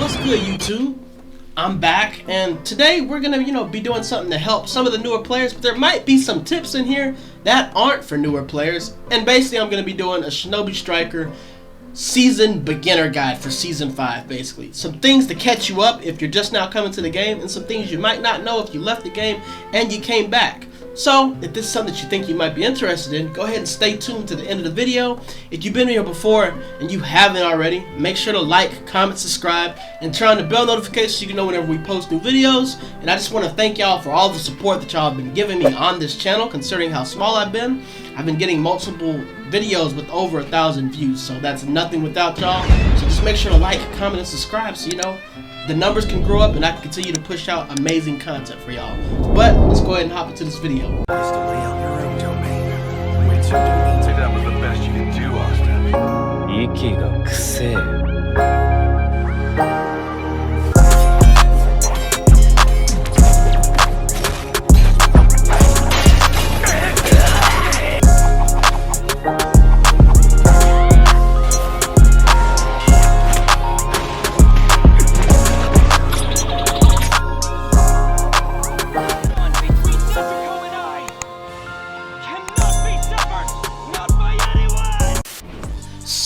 What's good, YouTube? I'm back, and today we're gonna, be doing something to help some of the newer players, but there might be some tips in here that aren't for newer players. And basically, I'm gonna be doing a Shinobi Striker season beginner guide for season 5, basically. Some things to catch you up if you're just now coming to the game, and some things you might not know if you left the game and you came back. So, if this is something that you think you might be interested in, go ahead and stay tuned to the end of the video. If you've been here before and you haven't already, make sure to like, comment, subscribe, and turn on the bell notifications so you can know whenever we post new videos. And I just want to thank y'all for all the support that y'all have been giving me on this channel, considering how small I've been. I've been getting multiple videos with over 1,000 views, so that's nothing without y'all. So just make sure to like, comment, and subscribe so the numbers can grow up and I can continue to push out amazing content for y'all. But let's go ahead and hop into this video. Used to lay out your own domain. Way too deep. Say that was the best you can do, Austin. 息がくせえ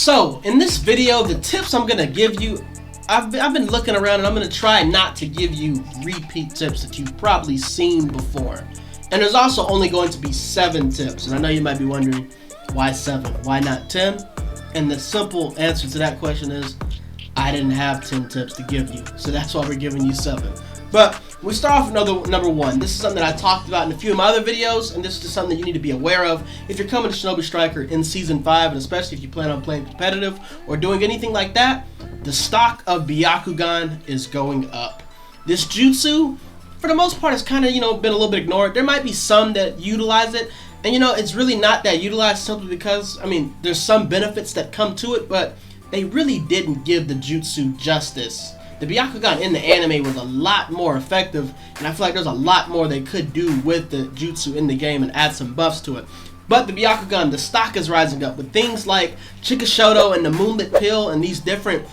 So, in this video, the tips I'm gonna give you, I've been looking around and I'm gonna try not to give you repeat tips that you've probably seen before. And there's also only going to be 7 tips. And I know you might be wondering, why 7? Why not 10? And the simple answer to that question is, I didn't have 10 tips to give you. So that's why we're giving you 7. But we start off with number 1. This is something that I talked about in a few of my other videos, and this is just something that you need to be aware of if you're coming to Shinobi Striker in Season 5, and especially if you plan on playing competitive or doing anything like that. The stock of Byakugan is going up. This jutsu, for the most part, has kind of, been a little bit ignored. There might be some that utilize it, and it's really not that utilized simply because, there's some benefits that come to it, but they really didn't give the jutsu justice. The Byakugan in the anime was a lot more effective, and I feel like there's a lot more they could do with the jutsu in the game and add some buffs to it. But the Byakugan, the stock is rising up with things like Chikashoto and the Moonlit Pill and these different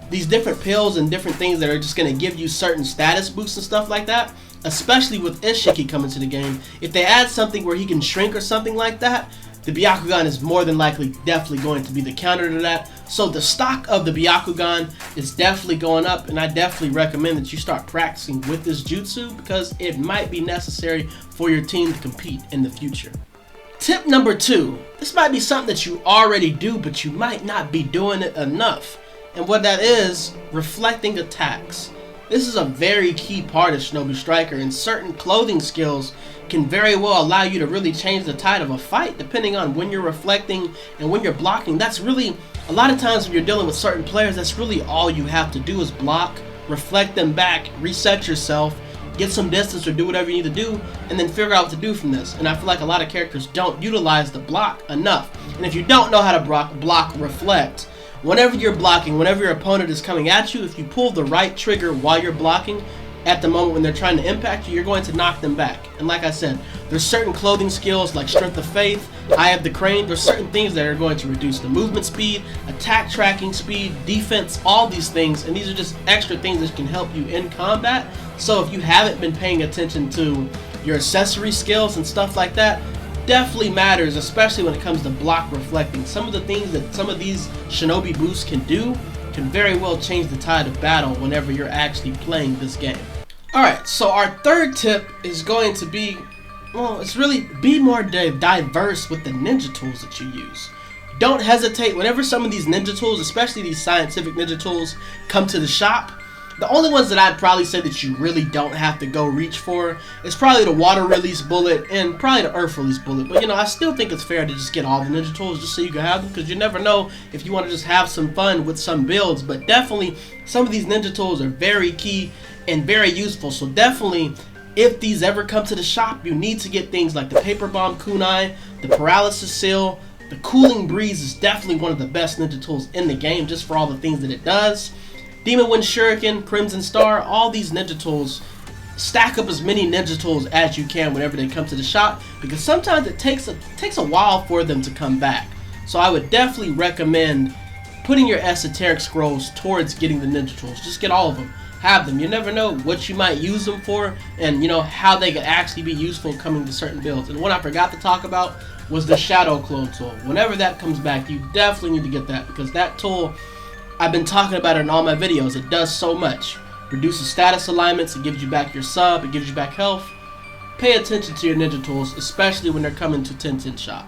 pills and different things that are just going to give you certain status boosts and stuff like that. Especially with Isshiki coming to the game. If they add something where he can shrink or something like that, the Byakugan is more than likely definitely going to be the counter to that. So the stock of the Byakugan is definitely going up, and I definitely recommend that you start practicing with this jutsu because it might be necessary for your team to compete in the future. Tip number 2. This might be something that you already do, but you might not be doing it enough. And what that is, reflecting attacks. This is a very key part of Shinobi Striker, and certain clothing skills can very well allow you to really change the tide of a fight depending on when you're reflecting and when you're blocking. That's really, a lot of times when you're dealing with certain players, that's really all you have to do is block, reflect them back, reset yourself, get some distance or do whatever you need to do, and then figure out what to do from this. And I feel like a lot of characters don't utilize the block enough. And if you don't know how to block, reflect, whenever you're blocking, whenever your opponent is coming at you, if you pull the right trigger while you're blocking, at the moment when they're trying to impact you, you're going to knock them back. And like I said, there's certain clothing skills like Strength of Faith, Eye of the Crane, there's certain things that are going to reduce the movement speed, attack tracking speed, defense, all these things, and these are just extra things that can help you in combat. So if you haven't been paying attention to your accessory skills and stuff like that, definitely matters, especially when it comes to block reflecting. Some of the things that some of these Shinobi boosts can do can very well change the tide of battle whenever you're actually playing this game. Alright, so our third tip is going to be, well, it's really be more diverse with the ninja tools that you use. Don't hesitate whenever some of these ninja tools, especially these scientific ninja tools, come to the shop. The only ones that I'd probably say that you really don't have to go reach for is probably the water release bullet and probably the earth release bullet. But I still think it's fair to just get all the ninja tools just so you can have them, because you never know if you want to just have some fun with some builds. But definitely some of these ninja tools are very key and very useful. So definitely, if these ever come to the shop, you need to get things like the Paper Bomb Kunai, the Paralysis Seal. The Cooling Breeze is definitely one of the best ninja tools in the game just for all the things that it does. Demon Wind Shuriken, Crimson Star, all these ninja tools, stack up as many ninja tools as you can whenever they come to the shop, because sometimes it takes a while for them to come back. So I would definitely recommend putting your esoteric scrolls towards getting the ninja tools. Just get all of them. Have them. You never know what you might use them for, and you know how they could actually be useful in coming to certain builds. And what I forgot to talk about was the Shadow Clone tool. Whenever that comes back, you definitely need to get that, because that tool, I've been talking about it in all my videos. It does so much. Reduces status alignments, it gives you back your sub, it gives you back health. Pay attention to your ninja tools, especially when they're coming to 10-10 shop.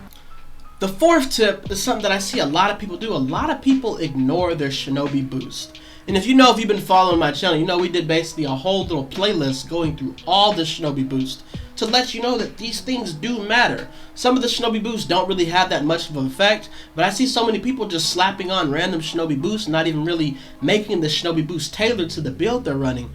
The fourth tip is something that I see a lot of people do. A lot of people ignore their Shinobi boost. And if you've been following my channel, you know we did basically a whole little playlist going through all the Shinobi boost to let you know that these things do matter. Some of the Shinobi boosts don't really have that much of an effect, but I see so many people just slapping on random Shinobi boosts, not even really making the Shinobi boost tailored to the build they're running.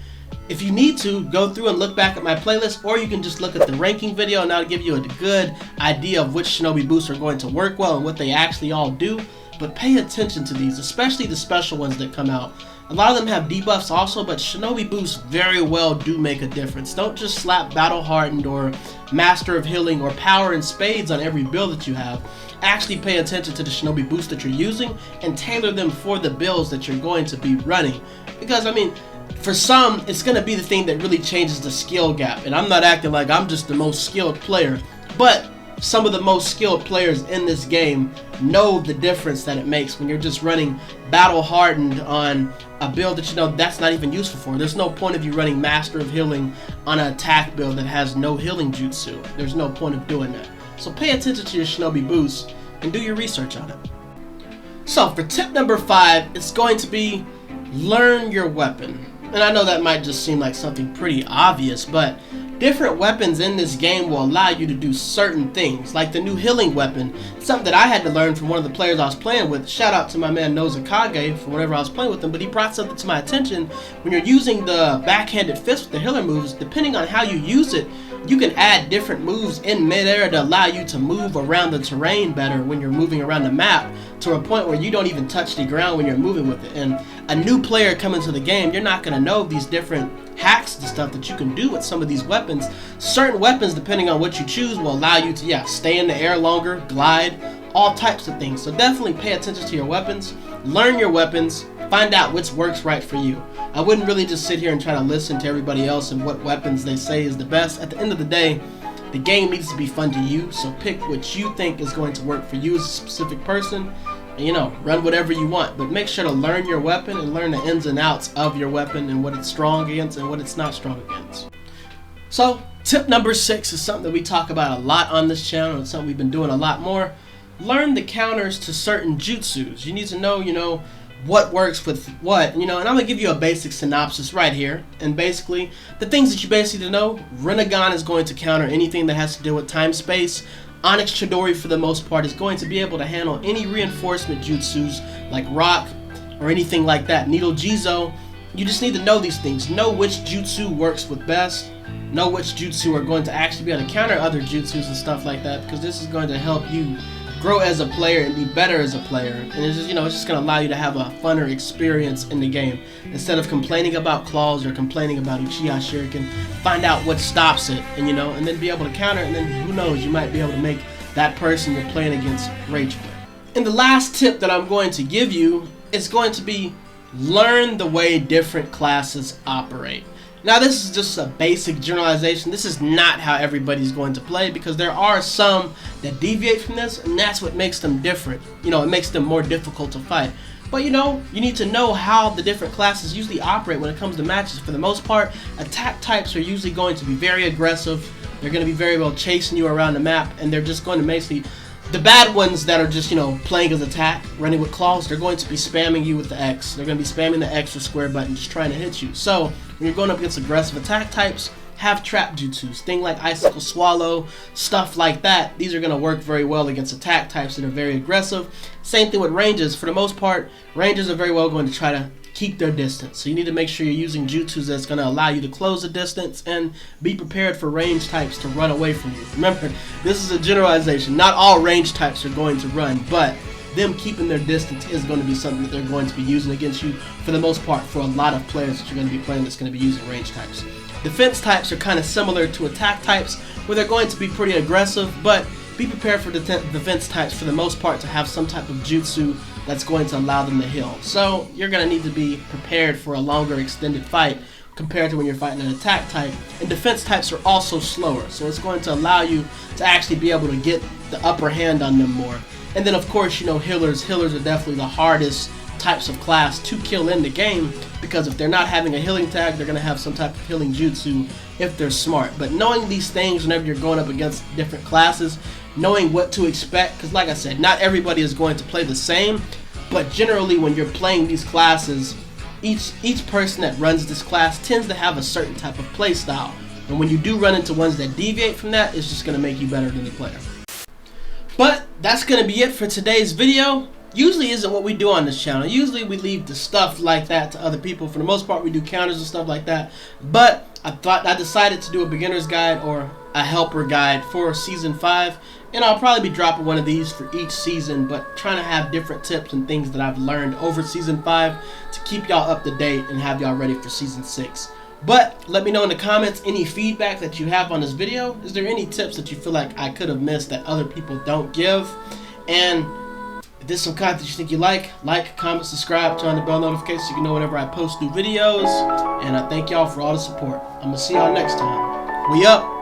If you need to, go through and look back at my playlist, or you can just look at the ranking video and that'll give you a good idea of which Shinobi boosts are going to work well and what they actually all do. But pay attention to these, especially the special ones that come out. A lot of them have debuffs also, but Shinobi boosts very well do make a difference. Don't just slap Battle Hardened or Master of Healing or Power and Spades on every build that you have. Actually pay attention to the Shinobi boosts that you're using and tailor them for the builds that you're going to be running. Because, I mean, for some, it's going to be the thing that really changes the skill gap. And I'm not acting like I'm just the most skilled player, but some of the most skilled players in this game know the difference that it makes when you're just running Battle Hardened on a build that you know that's not even useful for. There's no point of you running Master of Healing on an attack build that has no healing jutsu. There's no point of doing that. So pay attention to your Shinobi boosts and do your research on it. So for tip number 5, it's going to be learn your weapon. And I know that might just seem like something pretty obvious, but different weapons in this game will allow you to do certain things. Like the new healing weapon, something that I had to learn from one of the players I was playing with. Shout out to my man Nozakage for whenever I was playing with him, but he brought something to my attention. When you're using the backhanded fist with the healer moves, depending on how you use it, you can add different moves in midair to allow you to move around the terrain better when you're moving around the map, to a point where you don't even touch the ground when you're moving with it. And a new player coming to the game, you're not going to know these different hacks and stuff that you can do with some of these weapons. Certain weapons, depending on what you choose, will allow you to stay in the air longer, glide, all types of things. So definitely pay attention to your weapons, learn your weapons, find out which works right for you. I wouldn't really just sit here and try to listen to everybody else and what weapons they say is the best. At the end of the day, the game needs to be fun to you, so pick what you think is going to work for you as a specific person, and run whatever you want. But make sure to learn your weapon and learn the ins and outs of your weapon and what it's strong against and what it's not strong against. So tip number 6 is something that we talk about a lot on this channel. It's something we've been doing a lot more. Learn the counters to certain jutsus. You need to know, what works with what, and I'm gonna give you a basic synopsis right here. And basically, the things that you basically know: Rinnegan is going to counter anything that has to do with time space. Onyx Chidori, for the most part, is going to be able to handle any reinforcement jutsus like rock or anything like that. Needle Jizo, you just need to know these things. Know which jutsu works with best. Know which jutsu are going to actually be able to counter other jutsus and stuff like that, because this is going to help you grow as a player and be better as a player. And it's just, it's just going to allow you to have a funner experience in the game. Instead of complaining about claws or complaining about Uchiha Shuriken, find out what stops it, and and then be able to counter it, and then who knows, you might be able to make that person you're playing against rage quit. And the last tip that I'm going to give you is going to be learn the way different classes operate. Now, this is just a basic generalization. This is not how everybody's going to play, because there are some that deviate from this, and that's what makes them different. It makes them more difficult to fight. But you need to know how the different classes usually operate when it comes to matches. For the most part, attack types are usually going to be very aggressive. They're going to be very well chasing you around the map, and they're just going to basically, the bad ones that are just, playing as attack, running with claws, they're going to be spamming you with the X. They're going to be spamming the X or square button, just trying to hit you. So, when you're going up against aggressive attack types, have trap jutsus. Things like Icicle Swallow, stuff like that. These are going to work very well against attack types that are very aggressive. Same thing with ranges. For the most part, ranges are very well going to try to keep their distance. So you need to make sure you're using jutsus that's going to allow you to close the distance, and be prepared for range types to run away from you. Remember, this is a generalization. Not all range types are going to run, but them keeping their distance is going to be something that they're going to be using against you for the most part. For a lot of players that you're going to be playing that's going to be using range types. Defense types are kind of similar to attack types, where they're going to be pretty aggressive, but be prepared for defense types for the most part to have some type of jutsu that's going to allow them to heal. So you're going to need to be prepared for a longer extended fight compared to when you're fighting an attack type. And defense types are also slower, so it's going to allow you to actually be able to get the upper hand on them more. And then of course, you know, healers are definitely the hardest types of class to kill in the game, because if they're not having a healing tag, they're going to have some type of healing jutsu if they're smart. But knowing these things whenever you're going up against different classes, knowing what to expect, because like I said, not everybody is going to play the same, but generally when you're playing these classes, each person that runs this class tends to have a certain type of play style, and when you do run into ones that deviate from that, it's just going to make you better than the player. But that's going to be it for today's video. Usually isn't what we do on this channel. Usually we leave the stuff like that to other people. For the most part, we do counters and stuff like that. But I decided to do a beginner's guide or a helper guide for season 5, and I'll probably be dropping one of these for each season, but trying to have different tips and things that I've learned over season 5 to keep y'all up to date and have y'all ready for season 6. But let me know in the comments any feedback that you have on this video. Is there any tips that you feel like I could have missed that other people don't give? And if this is some content you think you like, comment, subscribe, turn on the bell notification so you can know whenever I post new videos. And I thank y'all for all the support. I'm going to see y'all next time. We up.